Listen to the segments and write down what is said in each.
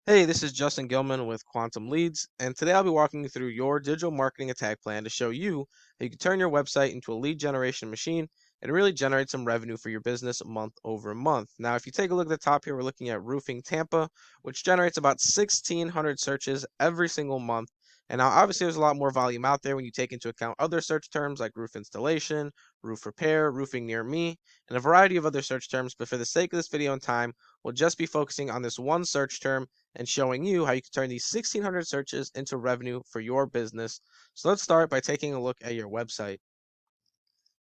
Hey, this is Justin Gilman with Quantum Leads, and today I'll be walking you through your digital marketing attack plan to show you how you can turn your website into a lead generation machine and really generate some revenue for your business month over month. Now, if you take a look at the top here, we're looking at Roofing Tampa, which generates about 1,600 searches every single month. And now, obviously, there's a lot more volume out there when you take into account other search terms like roof installation, roof repair, roofing near me, and a variety of other search terms. But for the sake of this video and time, we'll just be focusing on this one search term and showing you how you can turn these 1,600 searches into revenue for your business. So let's start by taking a look at your website.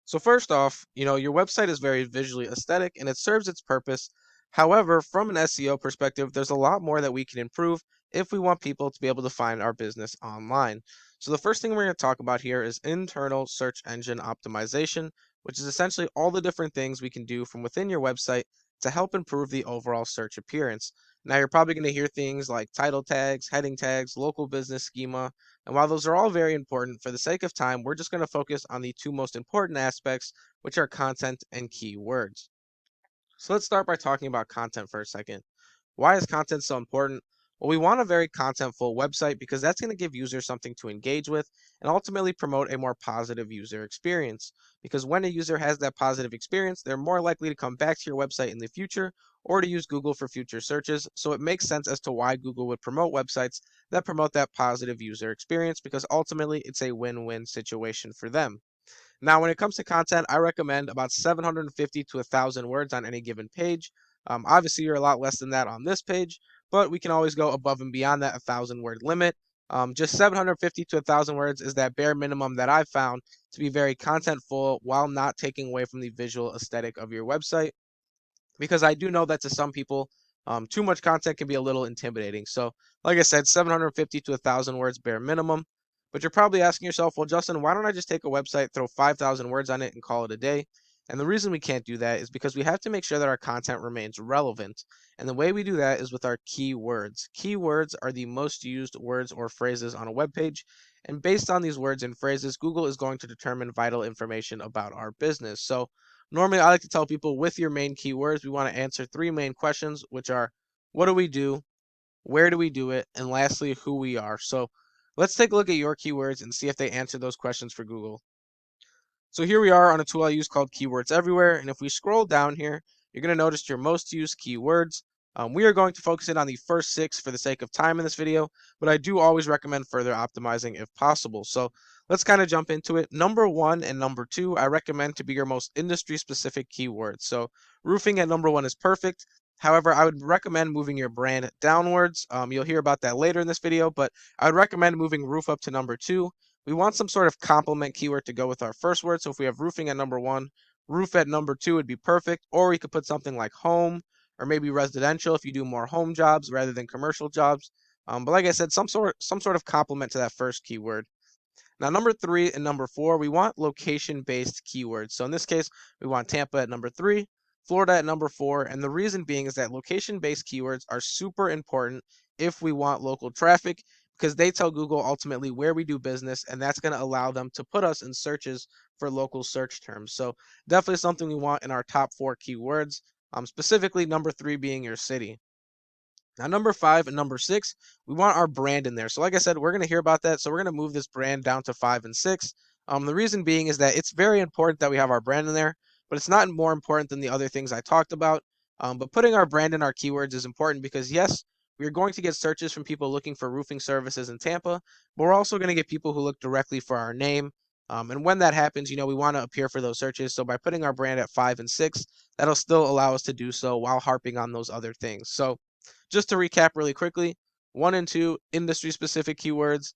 So first off, your website is very visually aesthetic and it serves its purpose. However, from an SEO perspective, there's a lot more that we can improve if we want people to be able to find our business online. So the first thing we're going to talk about here is internal search engine optimization, which is essentially all the different things we can do from within your website to help improve the overall search appearance. Now, you're probably going to hear things like title tags, heading tags, local business schema, and while those are all very important, for the sake of time, we're just going to focus on the two most important aspects, which are content and keywords. So let's start by talking about content for a second. Why is content so important? Well, we want a very contentful website because that's going to give users something to engage with and ultimately promote a more positive user experience. Because when a user has that positive experience, they're more likely to come back to your website in the future or to use Google for future searches. So it makes sense as to why Google would promote websites that promote that positive user experience because ultimately it's a win-win situation for them. Now, when it comes to content, I recommend about 750 to 1,000 words on any given page. Obviously, you're a lot less than that on this page, but we can always go above and beyond that 1,000 word limit. Just 750 to 1,000 words is that bare minimum that I've found to be very contentful while not taking away from the visual aesthetic of your website. Because I do know that to some people, too much content can be a little intimidating. So, like I said, 750 to 1,000 words bare minimum. But you're probably asking yourself, well, Justin, why don't I just take a website, throw 5,000 words on it, and call it a day? And the reason we can't do that is because we have to make sure that our content remains relevant. And the way we do that is with our keywords. Keywords are the most used words or phrases on a web page. And based on these words and phrases, Google is going to determine vital information about our business. So, normally, I like to tell people with your main keywords, we want to answer three main questions, which are what do we do, where do we do it, and lastly, who we are. So let's take a look at your keywords and see if they answer those questions for Google. So here we are on a tool I use called Keywords Everywhere. And if we scroll down here, you're going to notice your most used keywords. We are going to focus in on the first six for the sake of time in this video, but I do always recommend further optimizing if possible. So let's kind of jump into it. Number one and number two, I recommend to be your most industry specific keywords. So roofing at number one is perfect. However, I would recommend moving your brand downwards. You'll hear about that later in this video, but I would recommend moving roof up to number two. We want some sort of complement keyword to go with our first word. So if we have roofing at number one, roof at number two would be perfect. Or we could put something like home or maybe residential if you do more home jobs rather than commercial jobs. But like I said, some sort of complement to that first keyword. Now, number three and number four, we want location-based keywords. So in this case, we want Tampa at number three, Florida at number four, and the reason being is that location-based keywords are super important if we want local traffic because they tell Google ultimately where we do business, and that's going to allow them to put us in searches for local search terms. So definitely something we want in our top four keywords, specifically number three being your city. Now, number five and number six, we want our brand in there. So, like I said, we're going to hear about that. So, we're going to move this brand down to five and six. The reason being is that it's very important that we have our brand in there, but it's not more important than the other things I talked about. But putting our brand in our keywords is important because, yes, we're going to get searches from people looking for roofing services in Tampa, but we're also going to get people who look directly for our name. And when that happens, we want to appear for those searches. So, by putting our brand at five and six, that'll still allow us to do so while harping on those other things. So, just to recap really quickly, one and two, industry specific keywords,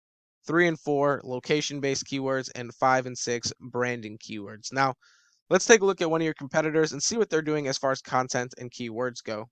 three and four, location based keywords, and five and six, branding keywords. Now, let's take a look at one of your competitors and see what they're doing as far as content and keywords go.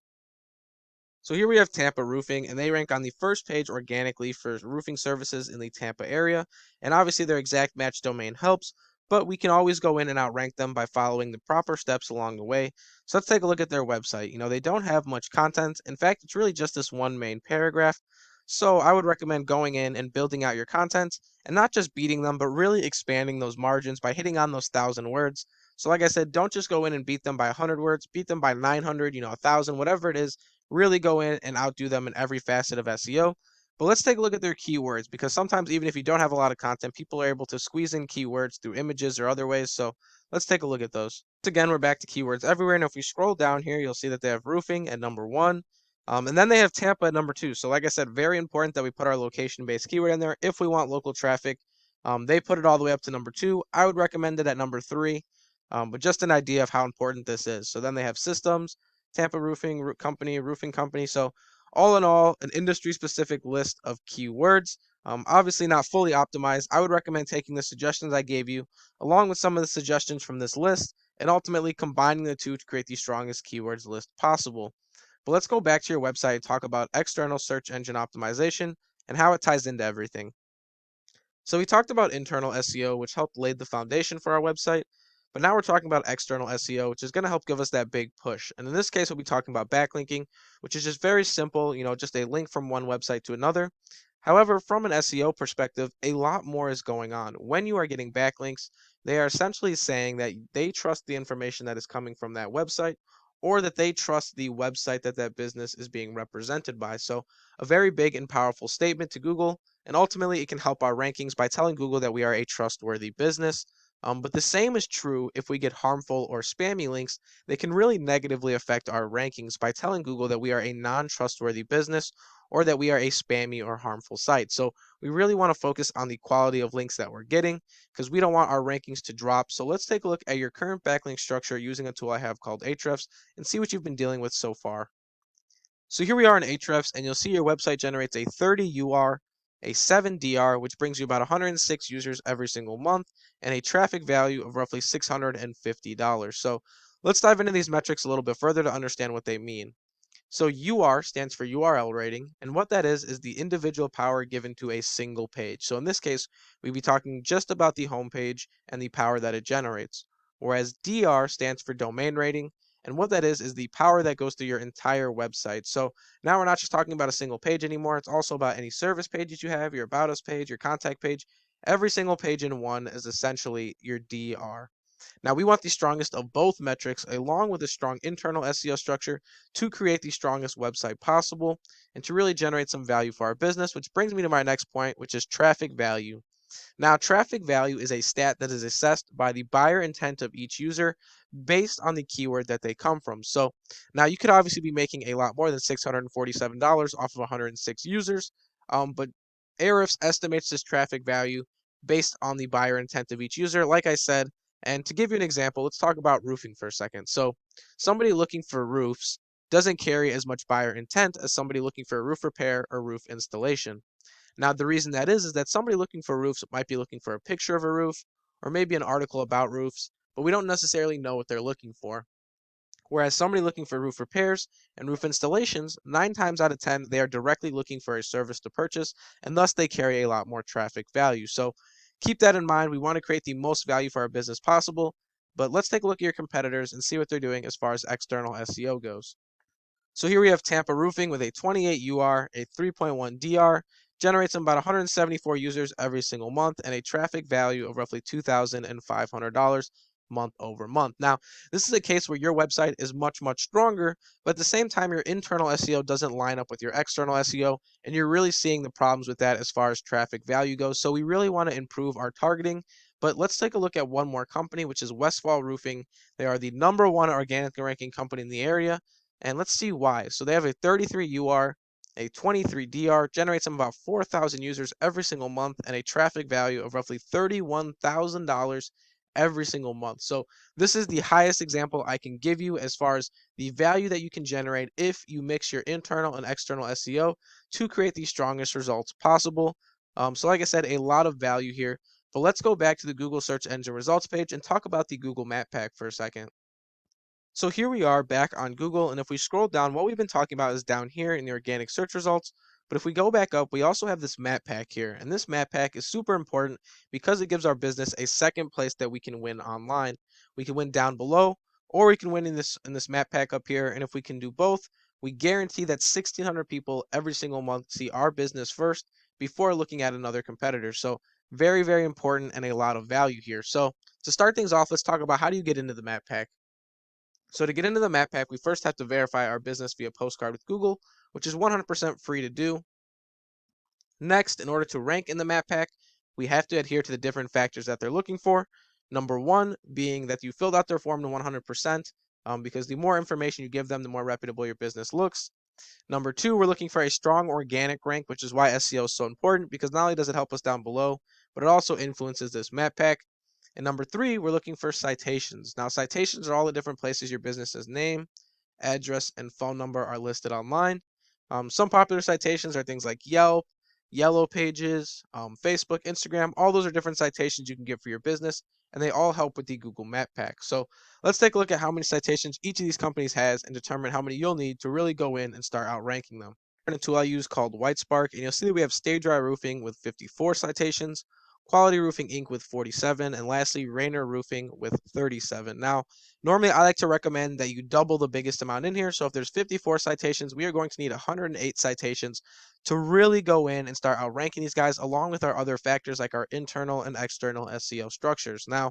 So here we have Tampa Roofing, and they rank on the first page organically for roofing services in the Tampa area. And obviously, their exact match domain helps, but we can always go in and outrank them by following the proper steps along the way. So let's take a look at their website. They don't have much content. In fact, it's really just this one main paragraph. So I would recommend going in and building out your content and not just beating them, but really expanding those margins by hitting on those 1,000 words. So like I said, don't just go in and beat them by 100 words, beat them by 900, 1,000, whatever it is. really go in and outdo them in every facet of SEO. But let's take a look at their keywords, because sometimes even if you don't have a lot of content, people are able to squeeze in keywords through images or other ways. So let's take a look at those. Once again, we're back to keywords everywhere. And if we scroll down here, you'll see that they have roofing at number one. And then they have Tampa at number two. So like I said, very important that we put our location-based keyword in there if we want local traffic. They put it all the way up to number two. I would recommend it at number three, but just an idea of how important this is. So then they have systems, Tampa roofing company. So all in all, an industry-specific list of keywords. Obviously not fully optimized. I would recommend taking the suggestions I gave you, along with some of the suggestions from this list, and ultimately combining the two to create the strongest keywords list possible. But let's go back to your website and talk about external search engine optimization and how it ties into everything. So we talked about internal SEO, which helped lay the foundation for our website, but now we're talking about external SEO, which is going to help give us that big push. And in this case, we'll be talking about backlinking, which is just very simple, just a link from one website to another. However, from an SEO perspective, a lot more is going on. When you are getting backlinks, they are essentially saying that they trust the information that is coming from that website, or that they trust the website that that business is being represented by. So, a very big and powerful statement to Google, and ultimately it can help our rankings by telling Google that we are a trustworthy business. But the same is true if we get harmful or spammy links. They can really negatively affect our rankings by telling Google that we are a non-trustworthy business, or that we are a spammy or harmful site. So we really want to focus on the quality of links that we're getting, because we don't want our rankings to drop. So let's take a look at your current backlink structure using a tool I have called Ahrefs and see what you've been dealing with so far. So here we are in Ahrefs, and you'll see your website generates a 30 UR, a 7 DR, which brings you about 106 users every single month, and a traffic value of roughly $650. So let's dive into these metrics a little bit further to understand what they mean. So UR stands for URL rating, and what that is the individual power given to a single page. So in this case, we'd be talking just about the home page and the power that it generates. Whereas DR stands for domain rating, and what that is the power that goes through your entire website. So now we're not just talking about a single page anymore, it's also about any service pages you have, your About Us page, your contact page. Every single page in one is essentially your DR. Now, we want the strongest of both metrics along with a strong internal SEO structure to create the strongest website possible and to really generate some value for our business, which brings me to my next point, which is traffic value. Now, traffic value is a stat that is assessed by the buyer intent of each user based on the keyword that they come from. So now you could obviously be making a lot more than $647 off of 106 users, but Ahrefs estimates this traffic value based on the buyer intent of each user, like I said. And to give you an example, let's talk about roofing for a second. So somebody looking for roofs doesn't carry as much buyer intent as somebody looking for a roof repair or roof installation. Now, the reason that is that somebody looking for roofs might be looking for a picture of a roof or maybe an article about roofs, but we don't necessarily know what they're looking for. Whereas somebody looking for roof repairs and roof installations, 9 times out of 10, they are directly looking for a service to purchase, and thus they carry a lot more traffic value. So keep that in mind. We want to create the most value for our business possible, but let's take a look at your competitors and see what they're doing as far as external SEO goes. So here we have Tampa Roofing with a 28 UR, a 3.1 DR, generates about 174 users every single month, and a traffic value of roughly $2,500 month over month. Now, this is a case where your website is much, much stronger, but at the same time, your internal SEO doesn't line up with your external SEO, and you're really seeing the problems with that as far as traffic value goes. So we really want to improve our targeting. But let's take a look at one more company, which is Westfall Roofing. They are the #1 organic ranking company in the area, and let's see why. So they have a 33 UR, a 23 DR, generates them about 4,000 users every single month, and a traffic value of roughly $31,000 every single month. So this is the highest example I can give you as far as the value that you can generate if you mix your internal and external SEO to create the strongest results possible. So like I said, a lot of value here. But let's go back to the Google search engine results page and talk about the Google Map Pack for a second. So here we are back on Google, and if we scroll down, what we've been talking about is down here in the organic search results. But if we go back up, we also have this map pack here, and this map pack is super important because it gives our business a second place that we can win online. We can win down below, or we can win in this map pack up here. And if we can do both, we guarantee that 1,600 people every single month see our business first before looking at another competitor. So very, very important and a lot of value here. So to start things off, let's talk about how do you get into the map pack. So to get into the map pack, we first have to verify our business via postcard with Google, which is 100% free to do. Next, in order to rank in the map pack, we have to adhere to the different factors that they're looking for. Number one being that you filled out their form to 100%, because the more information you give them, the more reputable your business looks. Number two, we're looking for a strong organic rank, which is why SEO is so important, because not only does it help us down below, but it also influences this map pack. And number three, we're looking for citations. Now, citations are all the different places your business's name, address, and phone number are listed online. Some popular citations are things like Yelp, Yellow Pages, Facebook, Instagram. All those are different citations you can get for your business, and they all help with the Google Map Pack. So let's take a look at how many citations each of these companies has and determine how many you'll need to really go in and start outranking them. A tool I use called Whitespark, and you'll see that we have Stay Dry Roofing with 54 citations, Quality Roofing Inc. with 47, and lastly, Rainer Roofing with 37. Now, normally I like to recommend that you double the biggest amount in here. So if there's 54 citations, we are going to need 108 citations to really go in and start outranking these guys, along with our other factors like our internal and external SEO structures. Now,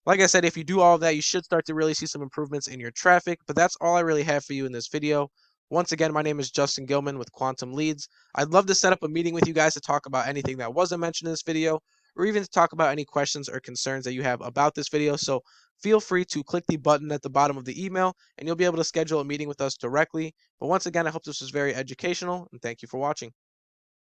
like I said, if you do all of that, you should start to really see some improvements in your traffic, but that's all I really have for you in this video. Once again, my name is Justin Gilman with Quantum Leads. I'd love to set up a meeting with you guys to talk about anything that wasn't mentioned in this video, or even to talk about any questions or concerns that you have about this video. So feel free to click the button at the bottom of the email, and you'll be able to schedule a meeting with us directly. But once again, I hope this was very educational, and thank you for watching.